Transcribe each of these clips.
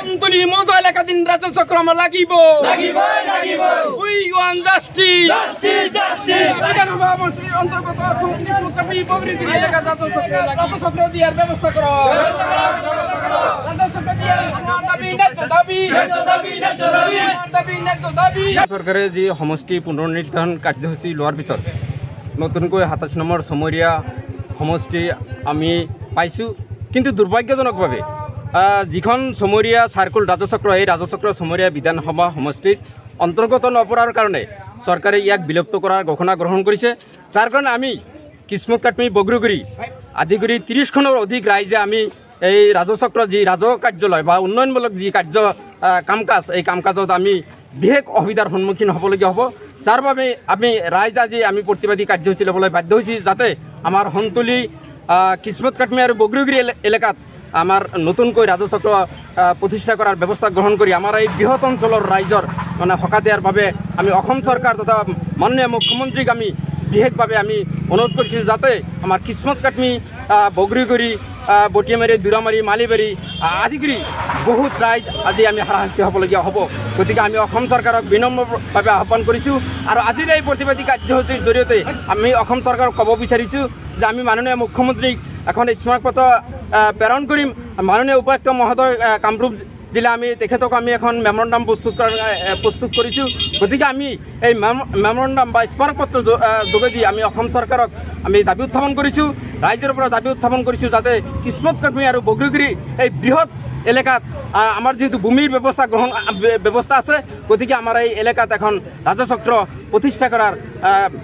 অন্তলি মজা এলাকা দিন রাজ্য চক্র আমার লাগিব উই ওয়ান জাস্টিস বিধানসভা সমষ্টির অন্তর্গত এলাকা রাজ্য চক্র দিয়ার ব্যবস্থা করো সরকারে যে সমষ্টি পুনর্নির্ধারণ কার্যসূচী লোৱাৰ পিছত নতুনকৈ ২৭ নম্বৰ সমৰীয়া সমষ্টি আমি পাইছোঁ। কিন্তু দুৰ্ভাগ্যজনকভাৱে যিখন সমৰীয়া চাৰ্কুল ৰাজচক্ৰ এই ৰাজচক্ৰ সমৰীয়া বিধানসভা সমষ্টিৰ অন্তৰ্গত নপৰাৰ কাৰণে চৰকাৰে ইয়াক বিলুপ্ত কৰাৰ ঘোষণা গ্ৰহণ কৰিছে। যাৰ কাৰণে আমি কিসমত কাটমি বগ্ৰুগুৰি আদি কৰি ৩০খনৰ অধিক ৰাইজে আমি এই ৰাজচক্ৰ যি ৰাজহ কাৰ্যালয় বা উন্নয়নমূলক যি কাৰ্য কাম কাজ এই কাম কাজত আমি বিশেষ অসুবিধাৰ সন্মুখীন হ'বলগীয়া হ'ব। যাৰ বাবে আমি ৰাইজ আজি আমি প্ৰতিবাদী কাৰ্যসূচী ল'বলৈ বাধ্য হৈছোঁ, যাতে আমাৰ সন্তলি কিসমত কাটমি আৰু বগ্ৰুগুৰি এলেকাত আমাৰ নতুনকৈ ৰাজচক্ৰ প্ৰতিষ্ঠা কৰাৰ ব্যৱস্থা গ্ৰহণ কৰি আমাৰ এই বৃহৎ অঞ্চলৰ ৰাইজৰ মানে সকাহ দিয়াৰ বাবে আমি অসম চৰকাৰ তথা মাননীয় মুখ্যমন্ত্ৰীক আমি বিশেষভাৱে আমি অনুৰোধ কৰিছোঁ, যাতে আমাৰ কিসমত কাটমি বগ্ৰুগুৰি বটিয়ামাৰী দুৰামাৰী মালিবাৰী আদি কৰি বহুত ৰাইজ আজি আমি হাৰাশাস্তি হ'বলগীয়া হ'ব। গতিকে আমি অসম চৰকাৰক বিনম্ৰভাৱে আহ্বান কৰিছোঁ আৰু আজিৰ এই প্ৰতিবাদী কাৰ্যসূচীৰ জৰিয়তে আমি অসম চৰকাৰক ক'ব বিচাৰিছোঁ যে আমি মাননীয় মুখ্যমন্ত্ৰীক এখন স্মাৰকপত্ৰ প্ৰেৰণ কৰিম। মাননীয় উপায়ুক্ত মহোদয় কামৰূপ জিলা আমি তেখেতক আমি এখন মেমৰেণ্ডাম প্ৰস্তুত কৰিছোঁ। গতিকে আমি এই মেমৰেণ্ডাম বা স্মাৰকপত্ৰ যোগেদি আমি অসম চৰকাৰক আমি দাবী উত্থাপন কৰিছোঁ, ৰাইজৰ পৰা দাবী উত্থাপন কৰিছোঁ, যাতে কিসমত কাটমি আৰু বগ্ৰুগুৰি এই বৃহৎ এলেকাত আমাৰ যিহেতু ভূমিৰ ব্যৱস্থা আছে, গতিকে আমাৰ এই এলেকাত এখন ৰাজচক্ৰ প্ৰতিষ্ঠা কৰাৰ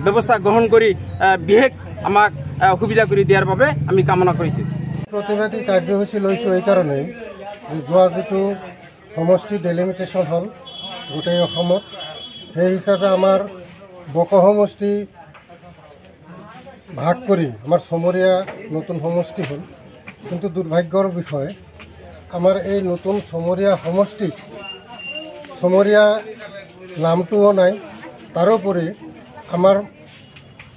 ব্যৱস্থা গ্ৰহণ কৰি বিশেষ আমাক সুবিধা কৰি দিয়াৰ বাবে আমি কামনা কৰিছোঁ। প্ৰতিবাদী কাৰ্যসূচী লৈছোঁ এই কাৰণেই যোৱা যিটো সমষ্টি ডেলিমিটেশ্যন হ'ল গোটেই অসমত, সেই হিচাপে আমাৰ বক সমষ্টি ভাগ কৰি আমাৰ চমৰীয়া নতুন সমষ্টি হ'ল। কিন্তু দুৰ্ভাগ্যৰ বিষয় আমাৰ এই নতুন চমৰীয়া সমষ্টিত চমৰীয়া নামটোও নাই। তাৰোপৰি আমাৰ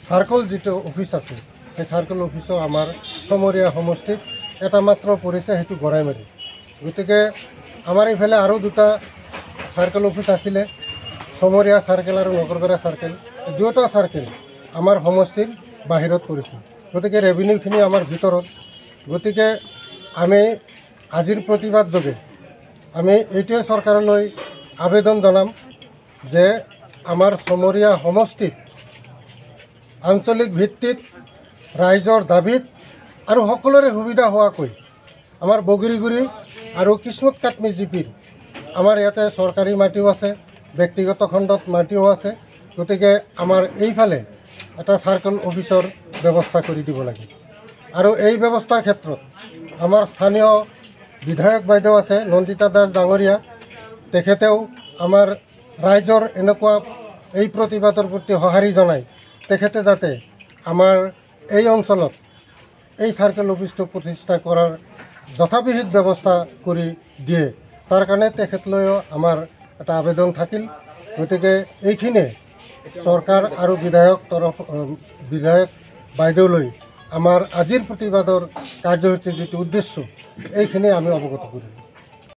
চাৰ্কল যিটো অফিচ আছে সেই চাৰ্কল অফিচো আমাৰ চমৰীয়া সমষ্টিত এটা মাত্ৰ পৰিছে, সেইটো গড়াইমাৰী। গতিকে আমাৰ এইফালে আৰু দুটা চাৰ্কল অফিচ আছিলে, চমৰীয়া চাৰ্কেল আৰু নগৰবেৰা চাৰ্কেল, দুয়োটা চাৰ্কেল আমাৰ সমষ্টিৰ বাহিৰত পৰিছে। গতিকে ৰেভিনিউখিনি আমাৰ ভিতৰত। গতিকে আমি আজিৰ প্ৰতিবাদ যোগে আমি এইটোৱে চৰকাৰলৈ আবেদন জনাম যে আমাৰ চমৰীয়া সমষ্টিত আঞ্চলিক ভিত্তিত ৰাইজৰ দাবীত আৰু সকলোৰে সুবিধা হোৱাকৈ আমাৰ বগ্ৰুগুৰি আৰু কিসমত কাটমি জিপিৰ আমাৰ ইয়াতে চৰকাৰী মাটিও আছে, ব্যক্তিগত খণ্ডত মাটিও আছে। গতিকে আমাৰ এইফালে এটা চাৰ্কল অফিচৰ ব্যৱস্থা কৰি দিব লাগে। আৰু এই ব্যৱস্থাৰ ক্ষেত্ৰত আমাৰ স্থানীয় বিধায়ক বাইদেউ আছে নন্দিতা দাস ডাঙৰীয়া, তেখেতেও আমাৰ ৰাইজৰ এনেকুৱা এই প্ৰতিবাদৰ প্ৰতি সঁহাৰি জনায় তেখেতে যাতে আমাৰ এই অঞ্চলত এই চাৰ্কেল অফিচটো প্ৰতিষ্ঠা কৰাৰ যথাবিহিত ব্যৱস্থা কৰি দিয়ে, তাৰ কাৰণে তেখেতলৈও আমাৰ এটা আবেদন থাকিল। গতিকে এইখিনিয়ে চৰকাৰ আৰু বিধায়ক বাইদেউলৈ আমাৰ আজিৰ প্ৰতিবাদৰ কাৰ্যসূচীৰ যিটো উদ্দেশ্য এইখিনি আমি অৱগত কৰিম।